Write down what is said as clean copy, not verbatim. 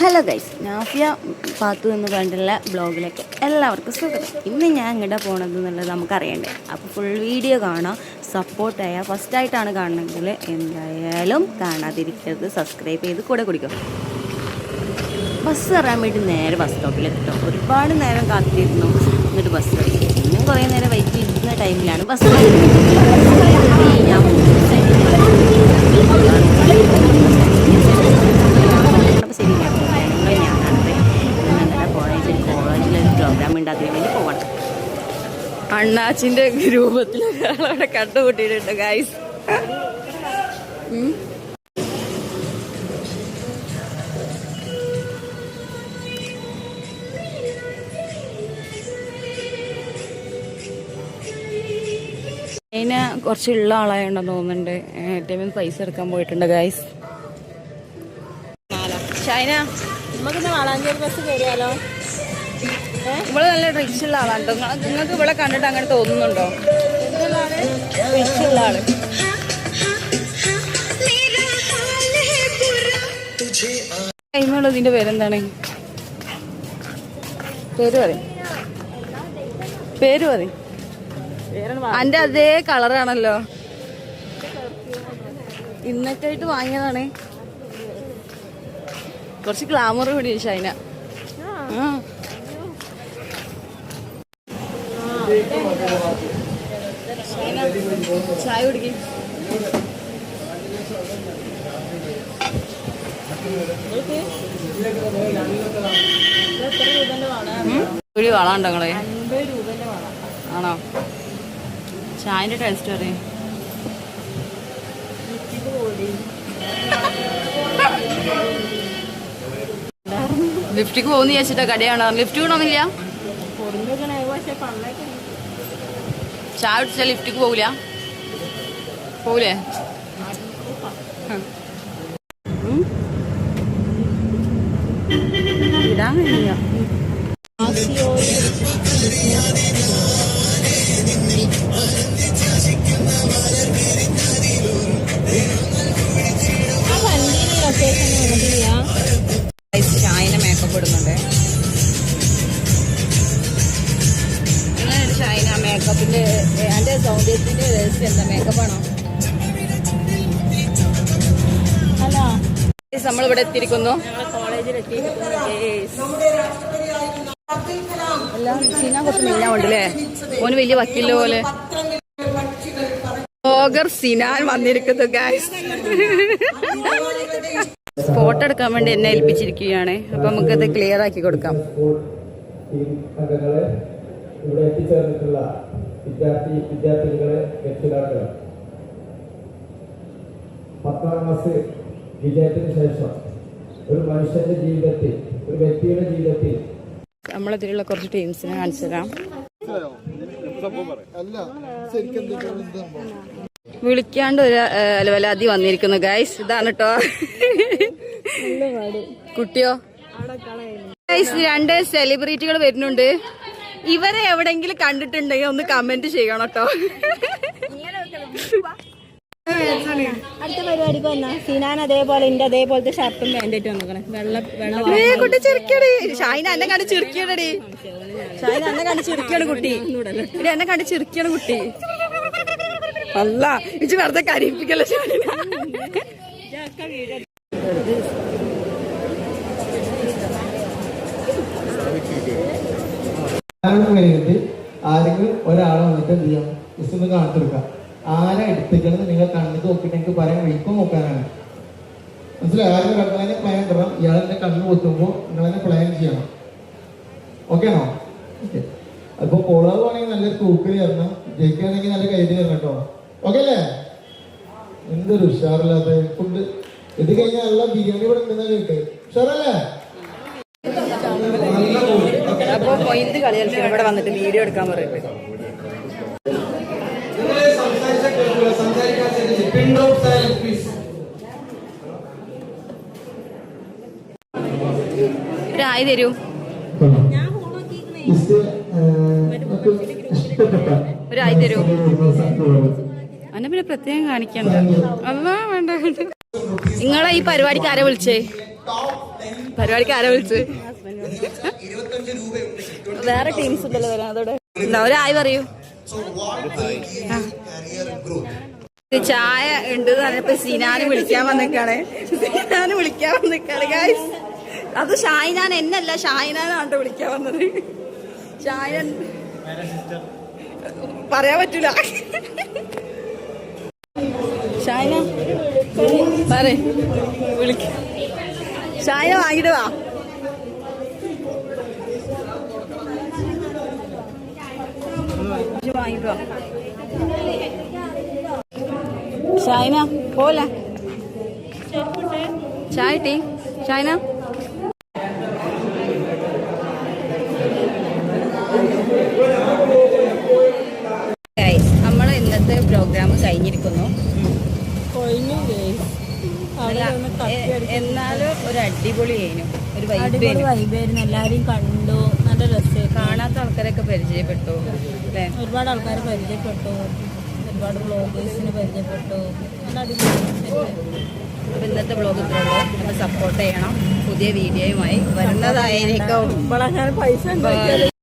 Hello guys, നാഫിയ പാത്തു എന്ന് പറഞ്ഞിട്ടുള്ള ബ്ലോഗിലേക്ക് എല്ലാവർക്കും സ്വാഗതം. ഇന്ന് ഞാൻ എങ്ങോട്ടാ പോകണത് എന്നുള്ളത് നമുക്കറിയണ്ടേ. അപ്പോൾ ഫുൾ വീഡിയോ കാണാം, സപ്പോർട്ട് ചെയ്യുക. ഫസ്റ്റായിട്ടാണ് കാണണമെങ്കിൽ എന്തായാലും കാണാതിരിക്കരുത്, സബ്സ്ക്രൈബ് ചെയ്ത് കൂടെ കുടിക്കും. ബസ് കയറാൻ വേണ്ടി നേരെ ബസ് സ്റ്റോപ്പിലെത്തിട്ടോ. ഒരുപാട് നേരം കാത്തിരുന്നു, എന്നിട്ട് ബസ് കയറി. ഇന്നും കുറേ നേരം വെയിറ്റ് ചെയ്യുന്ന ടൈമിലാണ് ബസ് ഞാൻ കോളേജിലൊരു പ്രോഗ്രാം ഉണ്ട്, അതിന് വേണ്ടി പോകണം. അണ്ണാച്ചിന്റെ രൂപത്തിൽ ഒരാളവിടെ കണ്ടുകൂട്ടിയിട്ടുണ്ട് ഗൈസ്. അതിന് കുറച്ചുള്ള ആളായുണ്ടെന്ന് തോന്നുന്നുണ്ട്. ഏറ്റവും പൈസ എടുക്കാൻ പോയിട്ടുണ്ട് ഗൈസ്. ഷൈന, നമുക്കിന്ന് വളാഞ്ചേരി ബസ് കയറിയാലോ? ഇവിടെ നല്ല റിച്ച് ഉള്ള ആളാണ്. നിങ്ങൾക്ക് ഇവിടെ കണ്ടിട്ട് അങ്ങനെ തോന്നുന്നുണ്ടോ? റിച്ച് ഉള്ള ആള്. ഇതിന്റെ പേരെന്താണ്? പേര് പറയും. അന്റെ അതേ കളറാണല്ലോ. ഇന്നൊക്കെ ആയിട്ട് വാങ്ങിയതാണ്. കുറച്ച് ഗ്ലാമർ കൂടി ഷൈന. ചായ കുടിക്കും. ഒരു വളമുണ്ടോ നിങ്ങളെ? ആണോ? ചായന്റെ ടേസ്റ്റ് പറയും. ലിഫ്റ്റിക്ക് പോകുന്ന ചോദിച്ചിട്ടാ കടയാണോ? ലിഫ്റ്റ് കൊണ്ടൊന്നില്ല. ചായ കുടിച്ചാൽ ലിഫ്റ്റിക്ക് പോകൂല? പോകൂലേ? ഇടാൻ കഴിയില്ല. ഷായിനെ മേക്കപ്പ് ഇടുന്നുണ്ട്. ഷൈന മേക്കപ്പിന്റെ എന്റെ സൗന്ദര്യത്തിന്റെ രഹസ്യം എന്താ? മേക്കപ്പാണോ? ഹലോ, നമ്മളിവിടെ എത്തിയിരിക്കുന്നു. കോളേജിൽ എല്ലാം സീന കുറച്ച് മെയിനാവുണ്ടല്ലേ. ഓന് വലിയ വക്കീലിന്റെ പോലെ. ബ്ലോഗർ സിനാൻ വന്നിരിക്കുന്നു ഗൈസ്. ഫോട്ടോ എടുക്കാൻ വേണ്ടി എന്നെ ഏൽപ്പിച്ചിരിക്കുകയാണ്. അപ്പൊ നമുക്കത് ക്ലിയർ ആക്കി കൊടുക്കാം. ഇവിടെ എത്തിച്ചേർന്നിട്ടുള്ള വിദ്യാർത്ഥികളെ, രക്ഷിതാക്കളെ, 10ാം ക്ലാസ് വിജയത്തിന് ശേഷം ഒരു മനുഷ്യന്റെ ജീവിതത്തിൽ, ഒരു വ്യക്തിയുടെ ജീവിതത്തിൽ നമ്മളതിലുള്ള കുറച്ച് ടീംസിനെ കാണിച്ചു തരാം. വിളിക്കാണ്ട് ഒരു അലവലാതി വന്നിരിക്കുന്നു ഗൈസ്. ഇതാണ് കേട്ടോ കുട്ടിയോ. ഗൈസ്, 2 സെലിബ്രിറ്റികൾ വരുന്നുണ്ട്. ഇവരെ എവിടെങ്കിലും കണ്ടിട്ടുണ്ടെങ്കിൽ ഒന്ന് കമന്റ് ചെയ്യണം കേട്ടോ. അടുത്ത പരിപാടിക്ക് വന്നാ സിനാൻ അതേപോലെ എന്റെ അതേപോലത്തെ ഷർട്ടും പാൻറ്റും വന്നിക്കണേ. കുട്ടി ചിരിക്കടി. ഷൈന എന്നെ കണ്ട് ചിരിക്കണടി. ഷൈന എന്നെ കണ്ട് ചിരിക്കാണ് കുട്ടി. എന്നെ കണ്ട് ചിരിക്കാണ് കുട്ടി. അല്ല, ഇച്ച് വെറുതെ കരിപ്പിക്കല്ലോ ഷൈന. ആരെങ്കിലും ഒരാളെ വന്നിട്ട് എന്ത് ചെയ്യാം, ജസ്റ്റ് ഒന്ന് കാണിച്ചു കൊടുക്കാം. ആരെ എടുത്തിക്കണമെന്ന് നിങ്ങൾ കണ്ണിൽ നോക്കിയിട്ട് എനിക്ക് പറയാൻ വയ്ക്കും നോക്കാനാണ്. മനസ്സിലായി? ആരും കണ്ണനെ പ്ലാൻ തരണം. ഇയാളെന്നെ കണ്ണ് പൊത്തുമ്പോൾ നിങ്ങളെന്നെ പ്ലാൻ ചെയ്യണം. ഓക്കെ ആണോ? ഓക്കെ. അപ്പൊ കൊളാവുകയാണെങ്കിൽ നല്ലൊരു തൂക്കൽ തരണം, ജയിക്കുകയാണെങ്കിൽ നല്ല കൈതി തരണം കേട്ടോ. ഓക്കെ അല്ലേ? എന്തൊരു ഉഷാറില്ലാത്ത ഫുഡ്. ഇത് കഴിഞ്ഞാൽ നല്ല ബിരിയാണി ഇവിടെ ഉണ്ടെന്നാ കേട്ട്. ഉഷാറല്ലേ? അപ്പൊ മൊയ്ത് കളിയാൽ ഇവിടെ വന്നിട്ട് വീഡിയോ എടുക്കാൻ പറയുന്നത്. ഒരായി തരൂ. ഒരായി തരൂ. അന്നെ പിന്നെ പ്രത്യേകം കാണിക്കണ്ട. അല്ലാ വേണ്ട. നിങ്ങളെ ഈ പരിപാടിക്ക് ആരെ വിളിച്ചേ? പരിപാടിക്ക് ആരാ വിളിച്ച്? വേറെ ടീംസ് ഉണ്ടല്ലോ വരാൻ. അതോടെ ഒരായി പറയൂ. ചായ ഉണ്ട് പറഞ്ഞപ്പോ സിനാന് വിളിക്കാൻ വന്നിക്കാണ്. ഗൈസ്. അത് ഷായിനാൻ എന്നല്ല, ഷായിനാനാണ് വിളിക്കാൻ വന്നത്. ഷായൻ പറയാൻ പറ്റൂല. ഷായന പറ, വിളിക്ക. ഷായന വാങ്ങിട്ട് വാ. വാങ്ങിട്ട് വാ ഷായന. പോലെ ചായ ടീ. ഷായന നമ്മൾ ഇന്നത്തെ പ്രോഗ്രാം കഴിഞ്ഞിരിക്കുന്നു. എന്നാലും ഒരു അടിപൊളി ആയിരുന്നു. ഒരു വൈബായിരുന്നു. എല്ലാവരും കണ്ടു. നല്ല രസം. കാണാത്ത ആൾക്കാരൊക്കെ പരിചയപ്പെട്ടു അല്ലേ? ഒരുപാട് ആൾക്കാരെ പരിചയപ്പെട്ടു. ഒരുപാട് ബ്ലോഗേഴ്സിനെ പരിചയപ്പെട്ടു. നല്ല അടിപൊളി. അപ്പോൾ ഇന്നത്തെ ബ്ലോഗ് ഇത്രയുള്ളൂ. നമ്മൾ സപ്പോർട്ട് ചെയ്യണം. പുതിയ വീഡിയോയുമായി വരുന്നതായിരിക്കും. പൈസ